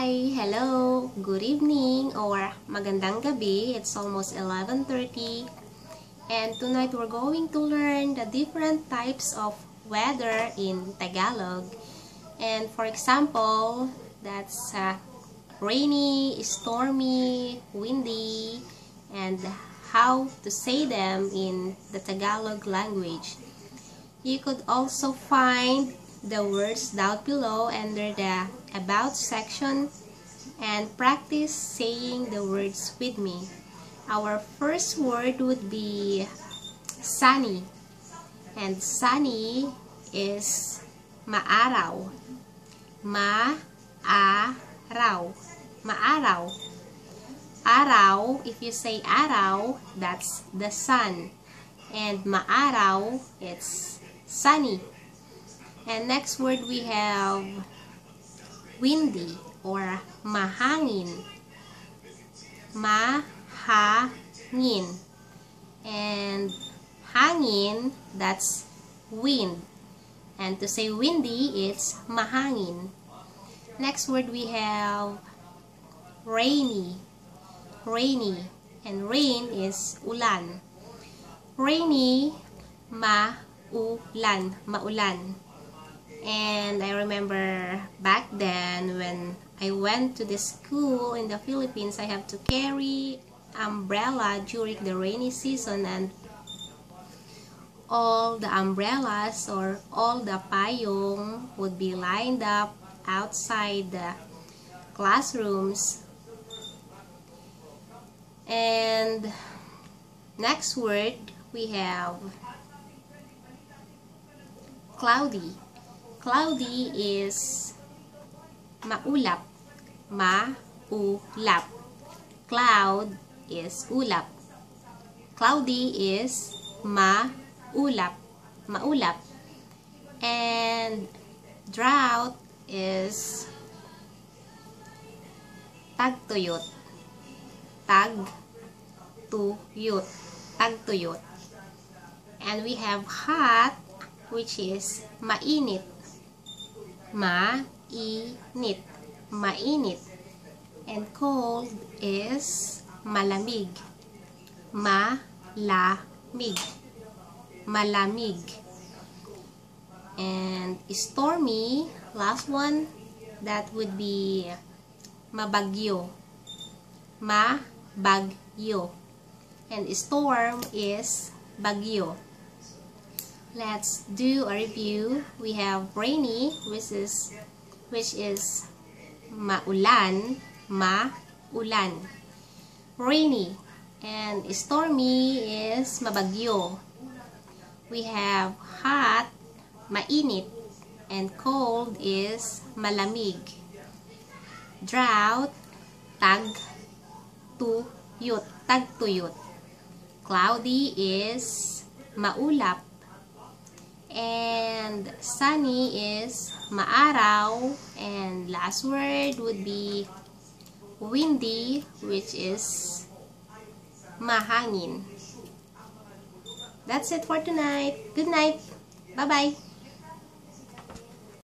Hi! Hello! Good evening or magandang gabi. It's almost 11:30 and tonight we're going to learn the different types of weather in Tagalog. And for example, that's rainy, stormy, windy, and how to say them in the Tagalog language. You could also find the words down below under the About section and practice saying the words with me. Our first word would be sunny, and sunny is maaraw. Maaraw. Maaraw. Araw, if you say araw, that's the sun. And maaraw, it's sunny. And next word we have windy or mahangin. Mahangin. And hangin, that's wind. And to say windy, it's mahangin. Next word we have rainy. Rainy. And rain is ulan. Rainy, maulan. Maulan. And I remember back then when I went to the school in the Philippines, I have to carry umbrella during the rainy season, and all the umbrellas or all the payong would be lined up outside the classrooms. And next word we have cloudy. Cloudy is maulap. Maulap. Cloud is ulap. Cloudy is maulap. Maulap. And drought is tagtuyot. Tagtuyot. Tagtuyot. And we have hot, which is mainit. Mainit. Mainit. And cold is malamig. Malamig. Malamig. And stormy, last one, that would be mabagyo. Mabagyo. And storm is bagyo. Let's do a review. We have rainy, which is maulan, maulan. Rainy. And stormy is mabagyo. We have hot, mainit, and cold is malamig. Drought, tagtuyot, tagtuyot. Cloudy is maulap. And sunny is maaraw. And last word would be windy, which is mahangin. That's it for tonight. Good night. Bye-bye.